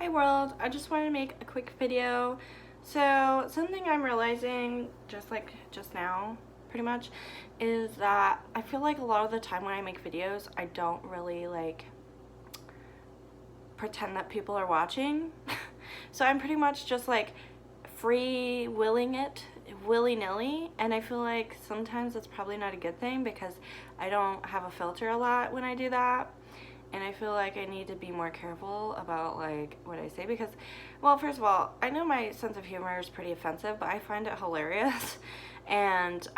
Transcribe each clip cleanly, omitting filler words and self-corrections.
Hi world, I just wanted to make a quick video. So something I'm realizing just now pretty much is that I feel like a lot of the time when I make videos I don't really like pretend that people are watching. So I'm pretty much just like free willing it willy-nilly, and I feel like sometimes it's probably not a good thing because I don't have a filter a lot when I do that. And I feel like I need to be more careful about like what I say because, well, first of all, I know my sense of humor is pretty offensive, but I find it hilarious. And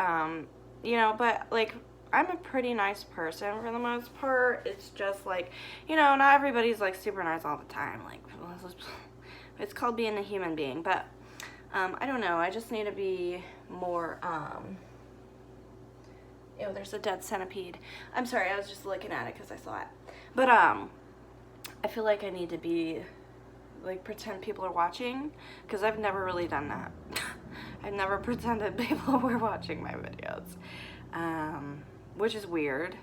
you know, but like I'm a pretty nice person for the most part. It's just like, you know, not everybody's like super nice all the time. Like it's called being a human being, but I don't know. I just need to be more oh, there's a dead centipede. I'm sorry, I was just looking at it because I saw it. But I feel like I need to be like pretend people are watching because I've never really done that. I've never pretended people were watching my videos, which is weird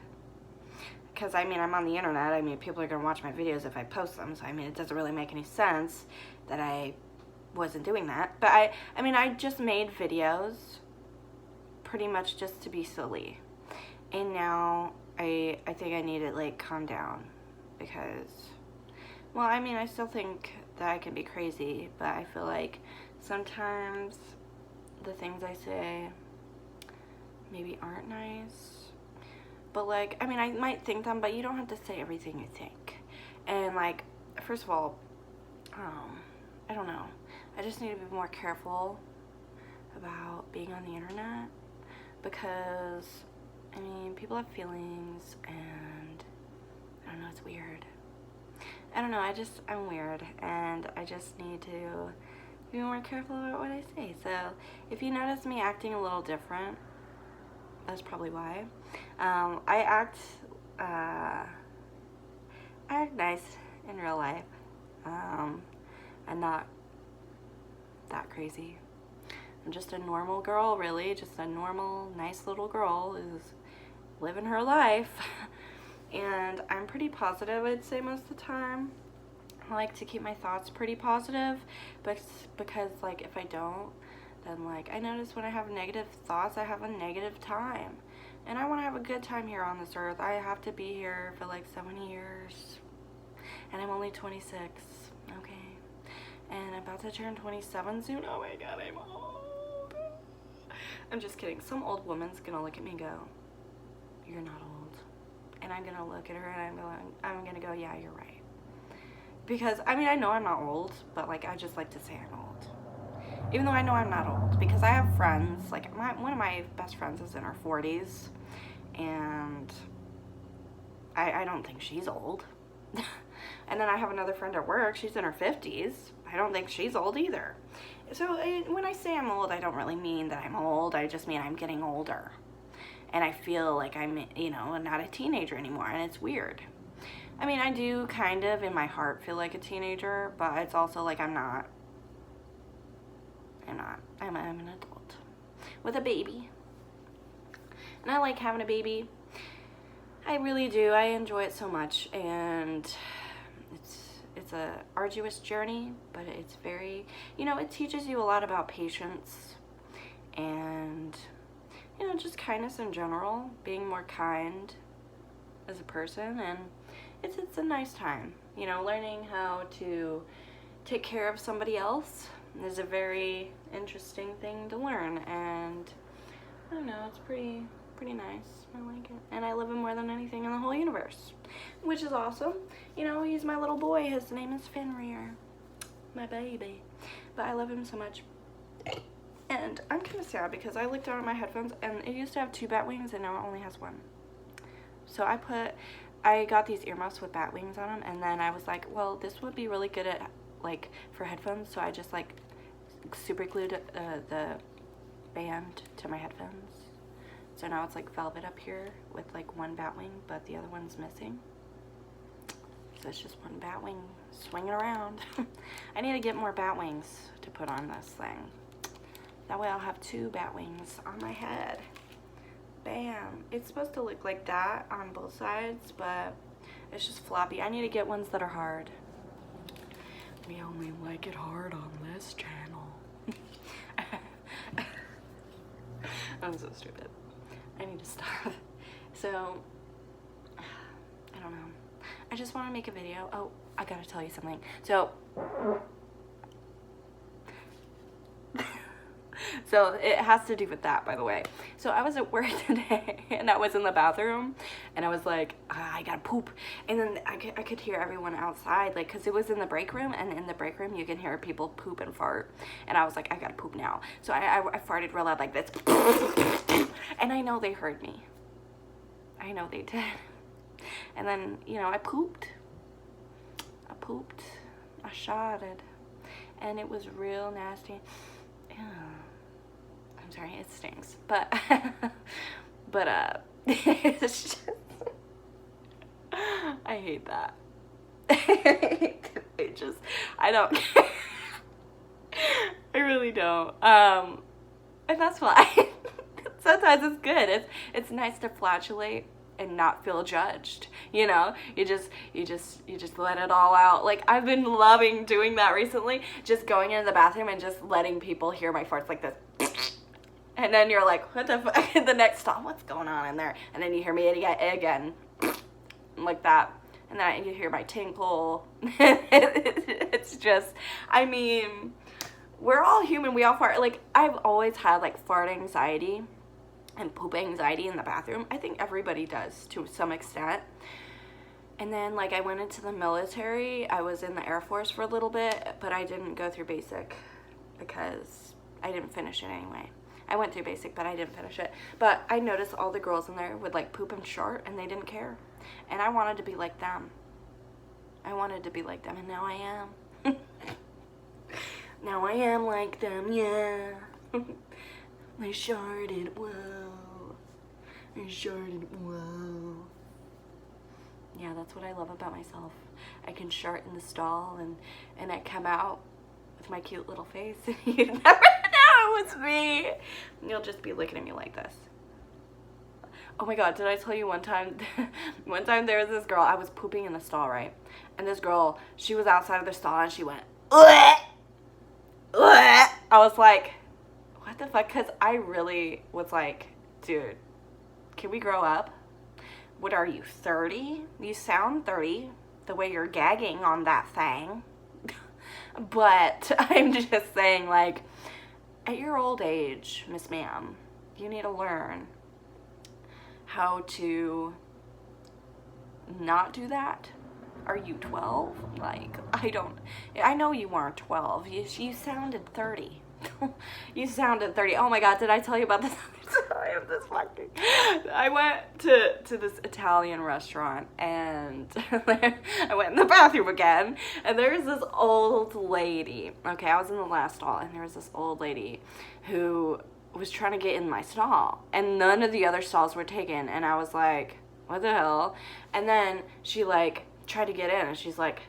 because I mean I'm on the internet. I mean people are gonna watch my videos if I post them. So I mean it doesn't really make any sense that I wasn't doing that. But I mean I just made videos pretty much just to be silly, and now I think I need to like calm down because, well, I mean I still think that I can be crazy, but I feel like sometimes the things I say maybe aren't nice, but like I mean I might think them, but you don't have to say everything you think. And like first of all, I don't know, I just need to be more careful about being on the internet because I mean people have feelings and I don't know, it's weird. I don't know, I'm weird and I just need to be more careful about what I say. So if you notice me acting a little different, that's probably why. I act nice in real life. I'm not that crazy. I'm just a normal girl, really, just a normal, nice little girl who's living her life. And I'm pretty positive, I'd say, most of the time. I like to keep my thoughts pretty positive, but because like if I don't, then like I notice when I have negative thoughts, I have a negative time. And I want to have a good time here on this earth. I have to be here for like 7 years. And I'm only 26, okay? And I'm about to turn 27 soon. Oh my god, I'm old. I'm just kidding. Some old woman's gonna look at me and go, "You're not old." And I'm gonna look at her and I'm gonna go, "Yeah, you're right." Because I mean I know I'm not old, but like I just like to say I'm old, even though I know I'm not old. Because I have friends, like one of my best friends is in her 40s, and I don't think she's old. And then I have another friend at work, she's in her 50s. I don't think she's old either. So when I say I'm old, I don't really mean that I'm old. I just mean I'm getting older. And I feel like I'm, you know, not a teenager anymore, and it's weird. I mean, I do kind of in my heart feel like a teenager, but it's also like I'm not. I'm an adult with a baby. And I like having a baby. I really do. I enjoy it so much, and it's a arduous journey, but it's very, you know, it teaches you a lot about patience and, you know, just kindness in general, being more kind as a person, and it's a nice time. You know, learning how to take care of somebody else is a very interesting thing to learn, and I don't know, it's pretty nice. I like it. And I love him more than anything in the whole universe, which is awesome. You know, he's my little boy. His name is Fenrir, my baby. But I love him so much. And I'm kind of sad because I looked down at my headphones and it used to have 2 bat wings and now it only has 1. So I got these earmuffs with bat wings on them, and then I was like, well, this would be really good at like for headphones. So I just like super glued the band to my headphones. So now it's like velvet up here with like 1 bat wing, but the other one's missing. So it's just 1 bat wing swinging around. I need to get more bat wings to put on this thing. That way I'll have 2 bat wings on my head. Bam. It's supposed to look like that on both sides, but it's just floppy. I need to get ones that are hard. we only like it hard on this channel. I'm so stupid. I need to stop. So, I don't know. I just want to make a video. Oh, I gotta tell you something. So it has to do with that, by the way. So I was at work today, and I was in the bathroom, and I was like, I gotta poop. And then I could hear everyone outside, like, because it was in the break room, and in the break room, you can hear people poop and fart. And I was like, I gotta poop now. So I farted real loud like this. And I know they heard me. I know they did. And then, you know, I pooped. I shotted. And it was real nasty. Ew. I'm sorry, it stinks. But, it's just, I hate that. I don't care. I really don't. And that's why sometimes it's good. It's nice to flatulate and not feel judged, you know. You just let it all out. Like, I've been loving doing that recently, just going into the bathroom and just letting people hear my farts like this. And then you're like, what the fuck? The next stop, what's going on in there? And then you hear me again like that, and then you hear my tinkle. It's just, I mean, we're all human. We all fart. Like, I've always had like fart anxiety and poop anxiety in the bathroom. I think everybody does to some extent. And then, like, I went into the military. I was in the Air Force for a little bit, but I didn't go through basic because I didn't finish it anyway. I went through basic, but I didn't finish it. But I noticed all the girls in there would like poop and shart, and they didn't care. And I wanted to be like them. And now I am. Now I am like them, yeah. I sharted, whoa. Yeah, that's what I love about myself. I can shart in the stall, and I come out with my cute little face, and you never know it was me. You'll just be looking at me like this. Oh my god, did I tell you one time there was this girl, I was pooping in the stall, right? And this girl, she was outside of the stall, and she went, "Bleh! Bleh!" I was like, what the fuck? Because I really was like, dude, can we grow up? What are you, 30? You sound 30, the way you're gagging on that thing. But I'm just saying, like, at your old age, Miss Ma'am, you need to learn how to not do that. Are you 12? Like, I know you weren't 12. You sounded 30. You sounded 30. Oh my god, did I tell you about this time? I went to this Italian restaurant, and I went in the bathroom again, and there's this old lady. Okay, I was in the last stall, and there was this old lady who was trying to get in my stall, and none of the other stalls were taken, and I was like, what the hell? And then she like tried to get in, and she's like,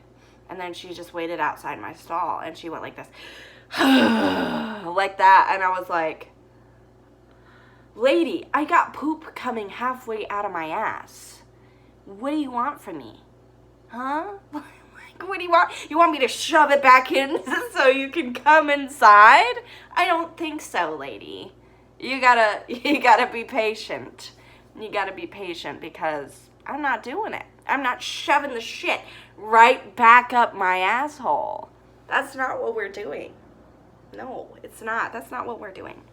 and then she just waited outside my stall, and she went like this. Like that, and I was like, lady, I got poop coming halfway out of my ass. What do you want from me? Huh? Like, what do you want? You want me to shove it back in so you can come inside? I don't think so, lady. You gotta be patient. You gotta be patient, because I'm not doing it. I'm not shoving the shit right back up my asshole. That's not what we're doing. No, it's not. That's not what we're doing.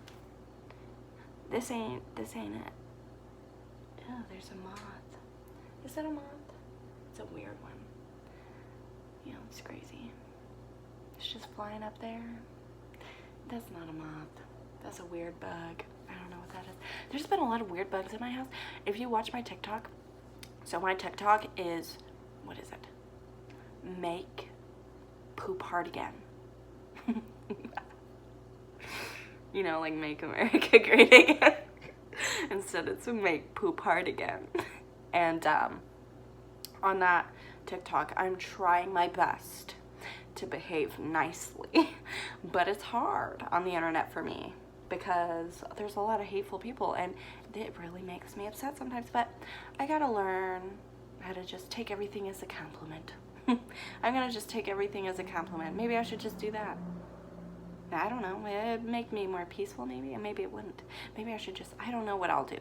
This ain't it. Oh, there's a moth. Is that a moth? It's a weird one. You know, it's crazy. It's just flying up there. That's not a moth. That's a weird bug. I don't know what that is. There's been a lot of weird bugs in my house. If you watch my TikTok, so my TikTok is, what is it? Make poop hard again. You know, like make America great again. Instead, it's make poop hard again. And on that TikTok, I'm trying my best to behave nicely. But it's hard on the internet for me, because there's a lot of hateful people, and it really makes me upset sometimes. But I gotta learn how to just take everything as a compliment. I'm gonna just take everything as a compliment. Maybe I should just do that. I don't know. It'd make me more peaceful, maybe, and maybe it wouldn't. Maybe I should just, I don't know what I'll do.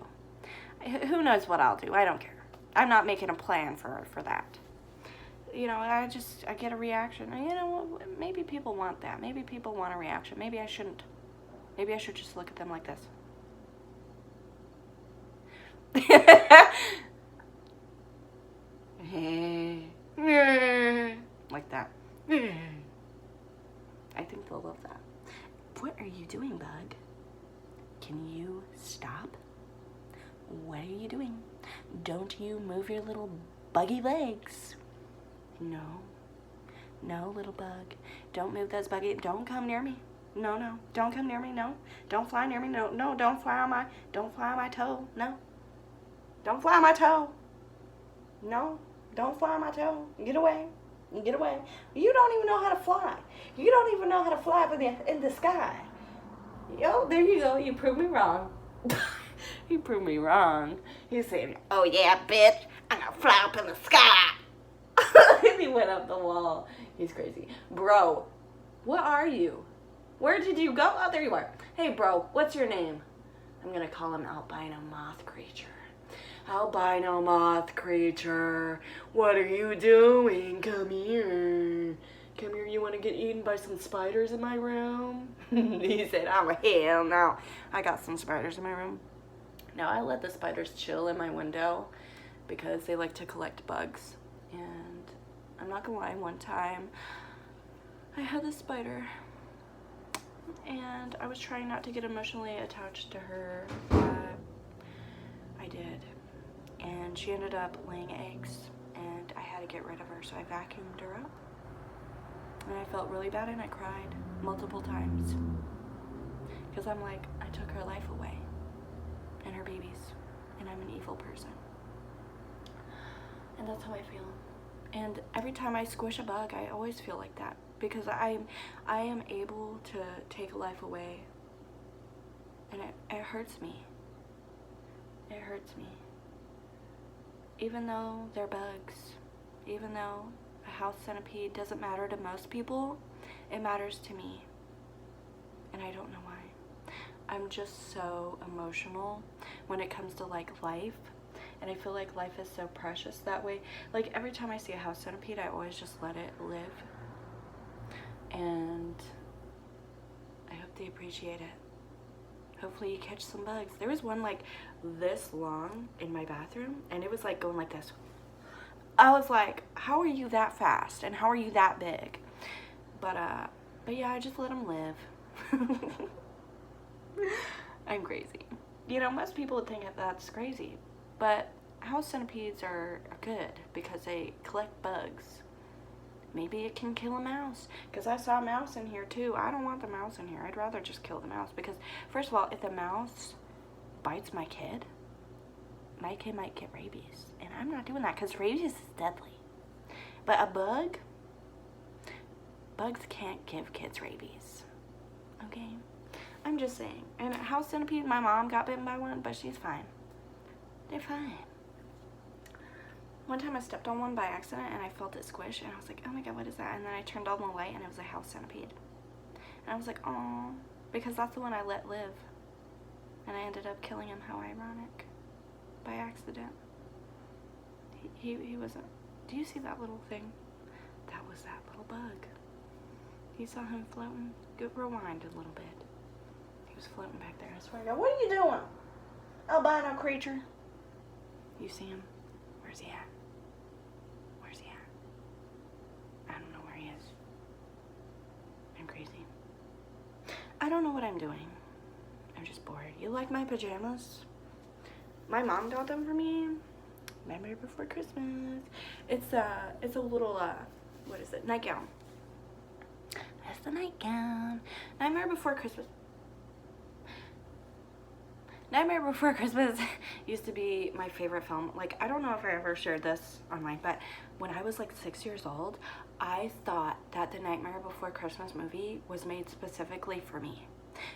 Who knows what I'll do? I don't care. I'm not making a plan for that. You know, I get a reaction. You know, maybe people want that. Maybe people want a reaction. Maybe I shouldn't. Maybe I should just look at them like this. Like that. I think they'll love that. What are you doing, bug? Can you stop? What are you doing? Don't you move your little buggy legs. No. No, little bug. Don't move those buggy. Don't come near me. No. Don't come near me. No. Don't fly near me. No. Don't fly on my toe. No. Don't fly on my toe. No. Don't fly on my toe. Get away. Get away. You don't even know how to fly. You don't even know how to fly up in the sky. Yo, there you go. You proved me wrong. You proved me wrong. He's saying, oh yeah, bitch, I'm gonna fly up in the sky. And he went up the wall. He's crazy. Bro, what are you? Where did you go? Oh, there you are. Hey, bro, what's your name? I'm gonna call him albino moth creature. Albino moth creature, what are you doing? Come here. Come here, you want to get eaten by some spiders in my room? He said, oh, hell no. I got some spiders in my room. No, I let the spiders chill in my window because they like to collect bugs. And I'm not gonna lie, one time I had this spider and I was trying not to get emotionally attached to her, but I did. And she ended up laying eggs and I had to get rid of her, so I vacuumed her up. And I felt really bad and I cried multiple times because I'm like, I took her life away and her babies, and I'm an evil person. And that's how I feel. And every time I squish a bug, I always feel like that because I am able to take a life away, and it hurts me. It hurts me. Even though they're bugs, even though a house centipede doesn't matter to most people, it matters to me. And I don't know why. I'm just so emotional when it comes to like life. And I feel like life is so precious that way. Like every time I see a house centipede, I always just let it live. And I hope they appreciate it. Hopefully you catch some bugs. There was one like this long in my bathroom and it was like going like this. I was like, how are you that fast? And how are you that big? But yeah, I just let them live. I'm crazy. You know, most people would think that's crazy. But house centipedes are good because they collect bugs. Maybe it can kill a mouse. Because I saw a mouse in here too. I don't want the mouse in here. I'd rather just kill the mouse. Because, first of all, if the mouse bites my kid might get rabies. And I'm not doing that because rabies is deadly. But a bug, bugs can't give kids rabies. Okay? I'm just saying. And a house centipede, my mom got bitten by one, but she's fine. They're fine. One time I stepped on one by accident and I felt it squish and I was like, oh my god, what is that? And then I turned on the light and it was a house centipede. And I was like, oh, because that's the one I let live. And I ended up killing him. How ironic. By accident. He wasn't. Do you see that little thing? That was that little bug. You saw him floating? Go rewind a little bit. He was floating back there. I swear to God, what are you doing? Albino creature. You see him? Where's he at? Where's he at? I don't know where he is. I'm crazy. I don't know what I'm doing. I'm just bored. You like my pajamas? My mom got them for me. Nightmare Before Christmas. It's a little what is it? Nightgown. That's the nightgown. Nightmare Before Christmas. Nightmare Before Christmas used to be my favorite film. Like, I don't know if I ever shared this online, but when I was like 6 years old, I thought that the Nightmare Before Christmas movie was made specifically for me.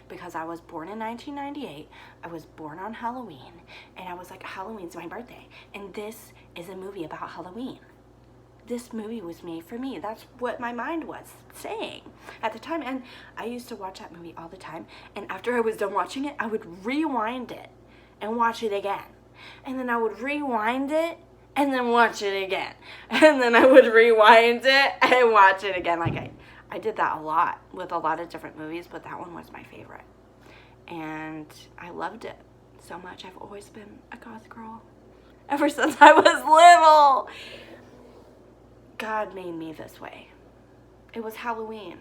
Because I was born in 1998, I was born on Halloween, and I was like, Halloween's my birthday, and this is a movie about Halloween. this movie was made for me. That's what my mind was saying at the time. And I used to watch that movie all the time. And after I was done watching it, I would rewind it and watch it again. And then I would rewind it and then watch it again. And then I would rewind it and watch it again. Like I did that a lot with a lot of different movies, but that one was my favorite. And I loved it so much. I've always been a goth girl ever since I was little. God made me this way. It was Halloween.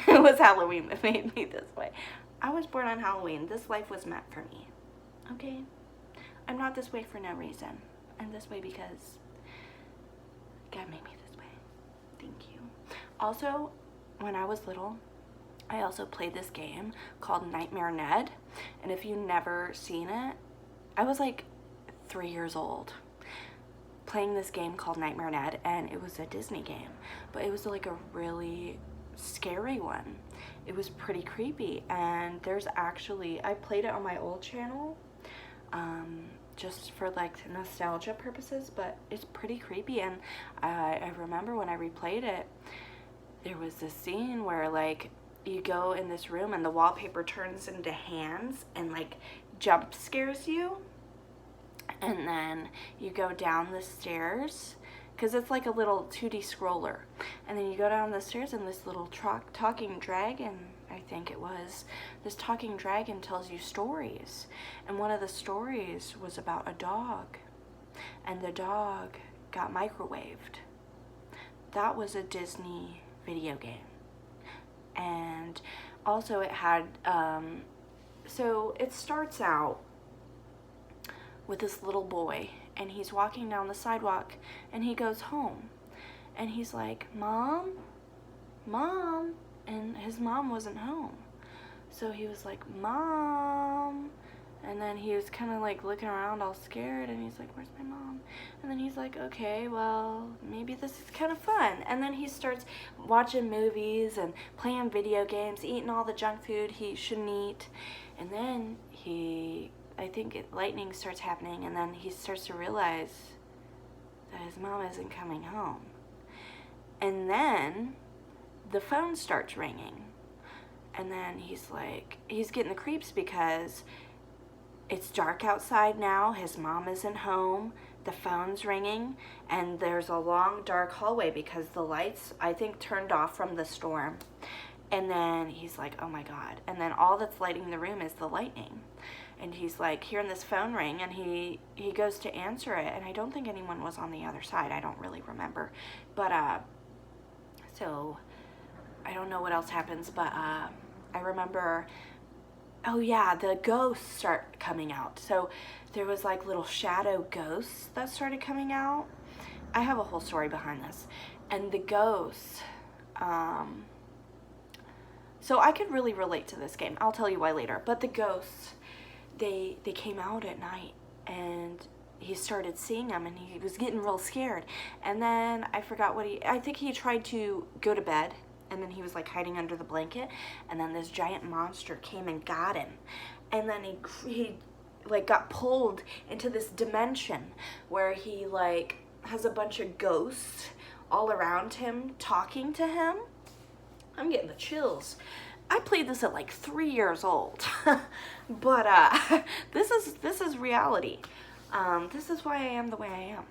It was Halloween that made me this way. I was born on Halloween. This life was meant for me. Okay? I'm not this way for no reason. I'm this way because God made me this way. Thank you. Also, when I was little, I also played this game called Nightmare Ned. And if you've never seen it, I was like 3 years old playing this game called Nightmare Ned, and it was a Disney game, but it was like a really scary one. It was pretty creepy, and there's actually, I played it on my old channel, just for like nostalgia purposes, but it's pretty creepy. And I remember when I replayed it, there was this scene where like you go in this room and the wallpaper turns into hands and like jump scares you. And then you go down the stairs, because it's like a little 2D scroller. And then you go down the stairs and this little talking dragon, I think it was, this talking dragon tells you stories. And one of the stories was about a dog. And the dog got microwaved. That was a Disney video game. And also it had, so it starts out with this little boy, and he's walking down the sidewalk, and he goes home, and he's like, Mom, Mom, and his mom wasn't home. So he was like, Mom, and then he was kind of like looking around all scared, and he's like, where's my mom? And then he's like, okay, well, maybe this is kind of fun. And then he starts watching movies and playing video games, eating all the junk food he shouldn't eat, and then I think lightning starts happening, and then he starts to realize that his mom isn't coming home. And then the phone starts ringing, and then he's getting the creeps because it's dark outside now, his mom isn't home, the phone's ringing, and there's a long dark hallway because the lights, I think, turned off from the storm. And then he's like, oh my God. And then all that's lighting the room is the lightning. And he's like hearing this phone ring, and he goes to answer it, and I don't think anyone was on the other side. I don't really remember. But, so I don't know what else happens, but I remember, oh yeah, the ghosts start coming out. So there was like little shadow ghosts that started coming out. I have a whole story behind this. And the ghosts, so I could really relate to this game. I'll tell you why later. But the ghosts, they came out at night, and he started seeing them, and he was getting real scared. And then I forgot I think he tried to go to bed, and then he was like hiding under the blanket, and then this giant monster came and got him. And then he like got pulled into this dimension where he like has a bunch of ghosts all around him talking to him. I'm getting the chills. I played this at like 3 years old, but this is reality. This is why I am the way I am.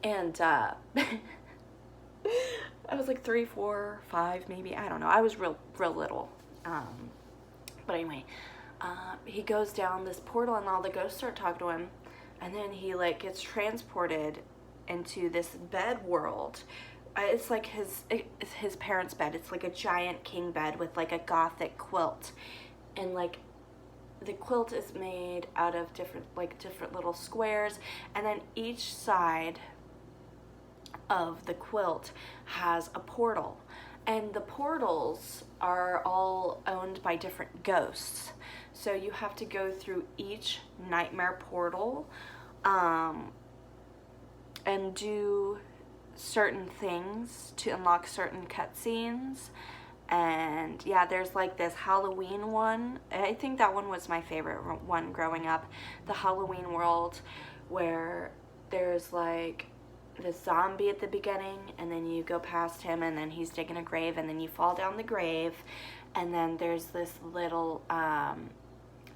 And I was like 3, 4, 5, maybe, I don't know. I was real little. But anyway, he goes down this portal, and all the ghosts start talking to him, and then he like gets transported into this bed world. It's like his parents' bed. It's like a giant king bed with like a gothic quilt, and like the quilt is made out of different little squares, and then each side of the quilt has a portal, and the portals are all owned by different ghosts. So you have to go through each nightmare portal and do certain things to unlock certain cutscenes. And yeah, there's like this Halloween one. I think that one was my favorite one growing up. The Halloween world, where there's like this zombie at the beginning, and then you go past him, and then he's digging a grave, and then you fall down the grave, and then there's this little, I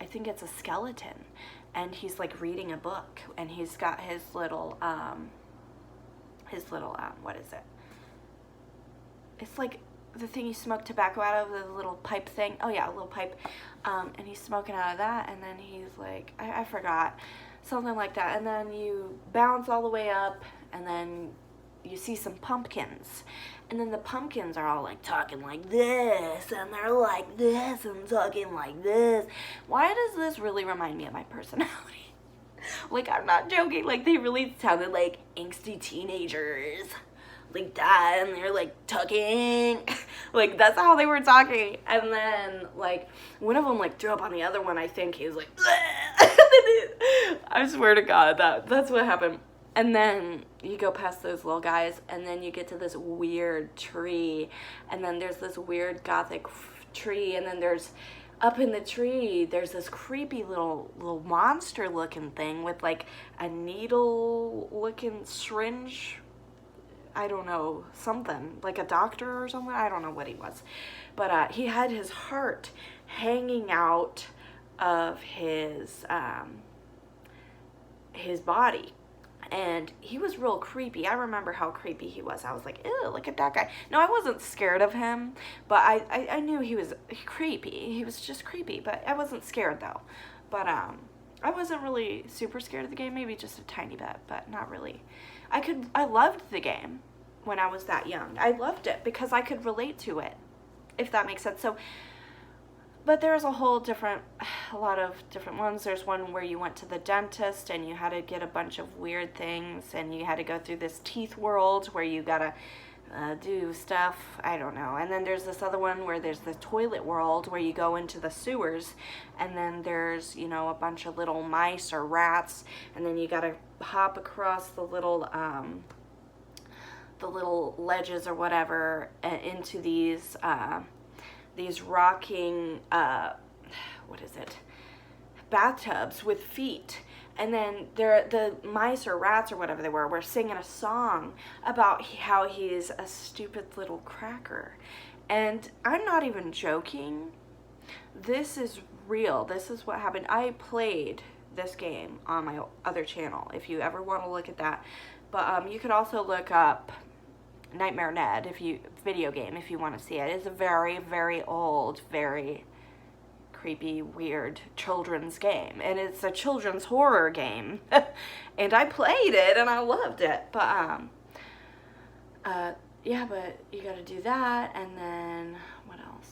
think it's a skeleton, and he's like reading a book, and he's got his little, what is it? It's like the thing you smoke tobacco out of, the little pipe thing. Oh yeah, a little pipe. And he's smoking out of that, and then he's like, I forgot, something like that. And then you bounce all the way up, and then you see some pumpkins. And then the pumpkins are all like talking like this, and they're like this, and talking like this. Why does this really remind me of my personality? Like, I'm not joking. Like, they really sounded like angsty teenagers. Like that, and they're like talking. Like, that's how they were talking. And then, like, one of them like threw up on the other one, I think. He was like, I swear to God, that's what happened. And then you go past those little guys, and then you get to this weird tree, and then there's this weird gothic tree, and then there's, up in the tree, there's this creepy little monster looking thing with like a needle looking syringe. I don't know, something, like a doctor or something. I don't know what he was. But he had his heart hanging out of his body. And he was real creepy. I remember how creepy he was. I was like, ew, look at that guy. No, I wasn't scared of him, but I knew he was creepy. He was just creepy, but I wasn't scared, though. But I wasn't really super scared of the game, maybe just a tiny bit, but not really. I loved the game when I was that young. I loved it because I could relate to it, if that makes sense. So, but there's a lot of different ones. There's one where you went to the dentist and you had to get a bunch of weird things, and you had to go through this teeth world where you gotta do stuff. I don't know. And then there's this other one where there's the toilet world where you go into the sewers, and then there's, you know, a bunch of little mice or rats, and then you gotta hop across the little ledges or whatever into these rocking, bathtubs with feet. And then the mice or rats or whatever they were singing a song about how he's a stupid little cracker. And I'm not even joking. This is real. This is what happened. I played this game on my other channel, if you ever want to look at that. But you could also look up Nightmare Ned, video game, if you want to see it. It's a very, very old, very creepy, weird children's game, and it's a children's horror game. And I played it and I loved it. But yeah, but you got to do that, and then what else?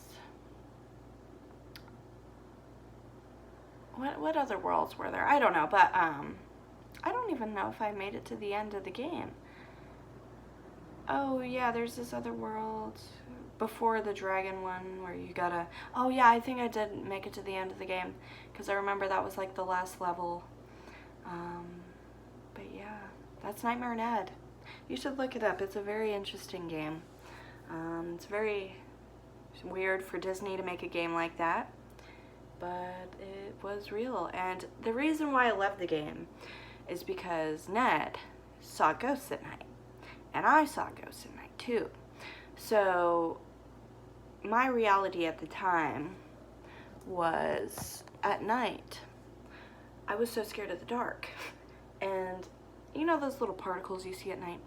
What other worlds were there? I don't know, but I don't even know if I made it to the end of the game. Oh yeah, there's this other world before the dragon one where you gotta, oh yeah, I think I did make it to the end of the game, because I remember that was like the last level. But yeah, that's Nightmare Ned. You should look it up. It's a very interesting game. It's very weird for Disney to make a game like that, but it was real. And the reason why I love the game is because Ned saw ghosts at night. And I saw ghosts at night too. So my reality at the time was at night, I was so scared of the dark. And you know those little particles you see at night?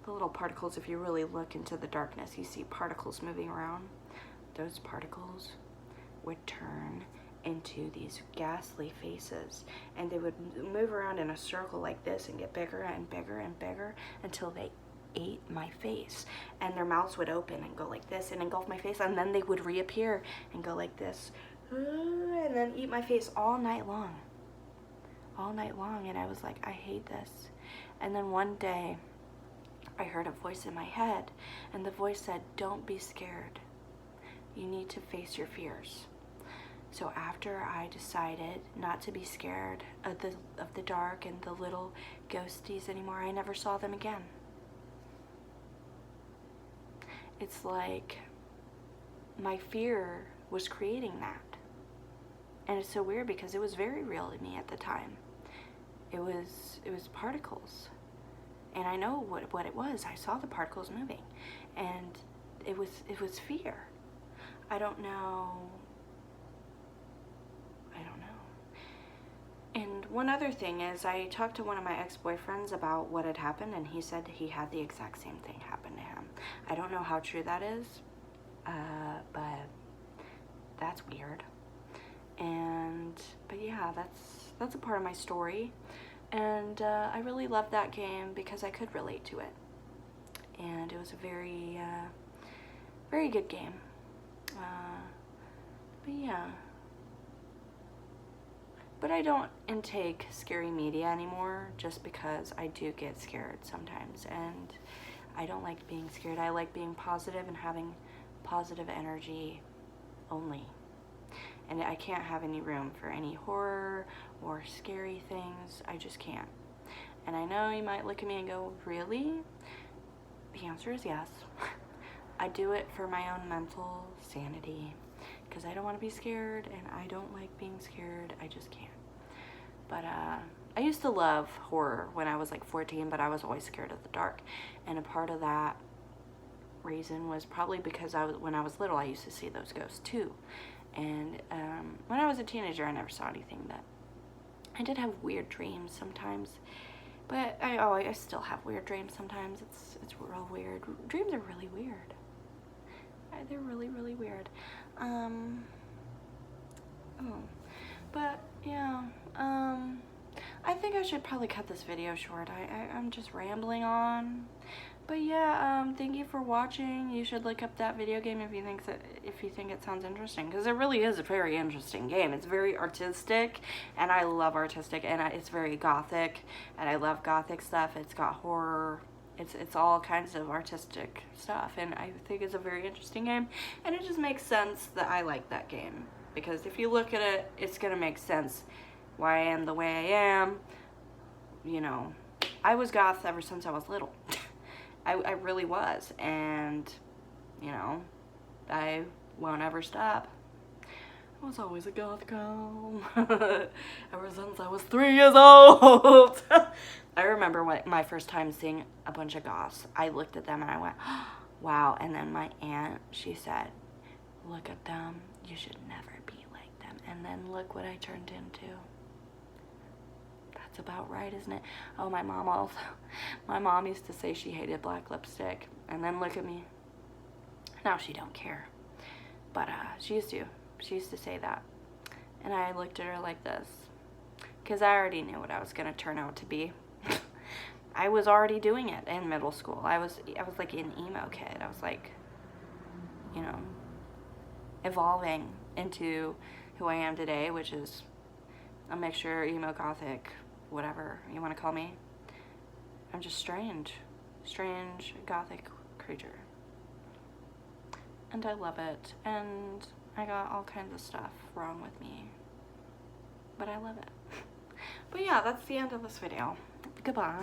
The little particles, if you really look into the darkness, you see particles moving around. Those particles would turn into these ghastly faces, and they would move around in a circle like this and get bigger and bigger and bigger until they ate my face, and their mouths would open and go like this and engulf my face, and then they would reappear and go like this and then eat my face all night long. And I was like, I hate this. And then one day I heard a voice in my head, and the voice said, don't be scared, you need to face your fears. So after I decided not to be scared of the dark and the little ghosties anymore, I never saw them again. It's like my fear was creating that. And it's so weird because it was very real to me at the time. It was particles. And I know what it was. I saw the particles moving, and it was fear. I don't know. And one other thing is, I talked to one of my ex-boyfriends about what had happened, and he said he had the exact same thing happen to him. I don't know how true that is, but that's weird. But yeah, that's a part of my story, and I really loved that game because I could relate to it, and it was a very, very good game. But yeah. But I don't intake scary media anymore, just because I do get scared sometimes, and I don't like being scared. I like being positive and having positive energy only. And I can't have any room for any horror or scary things. I just can't. And I know you might look at me and go, really? The answer is yes. I do it for my own mental sanity, because I don't want to be scared, and I don't like being scared. I just can't. But I used to love horror when I was like 14, but I was always scared of the dark. And a part of that reason was probably because when I was little, I used to see those ghosts too. And when I was a teenager, I never saw anything. That I did have weird dreams sometimes, but I still have weird dreams sometimes. It's real weird. Dreams are really weird. They're really, really weird. But yeah, I think I should probably cut this video short. I'm just rambling on. But yeah, thank you for watching. You should look up that video game if you think it sounds interesting, because it really is a very interesting game. It's very artistic, and I love artistic, and it's very gothic, and I love gothic stuff. It's got horror. It's all kinds of artistic stuff, and I think it's a very interesting game, and it just makes sense that I like that game, because if you look at it, it's gonna make sense why I am the way I am. You know, I was goth ever since I was little. I really was, and you know, I won't ever stop. I was always a goth girl ever since I was 3 years old. I remember my first time seeing a bunch of goths. I looked at them and I went, oh, wow. And then my aunt, she said, look at them, you should never be like them. And then look what I turned into. That's about right, isn't it? Oh, my mom also. My mom used to say she hated black lipstick, and then look at me. Now she don't care, but she used to say that, and I looked at her like this, because I already knew what I was gonna turn out to be. I was already doing it in middle school. I was like an emo kid. I was like, you know, evolving into who I am today, which is a mixture, emo, gothic, whatever you want to call me. I'm just strange gothic creature, and I love it, and I got all kinds of stuff wrong with me, but I love it. But yeah, that's the end of this video. Goodbye.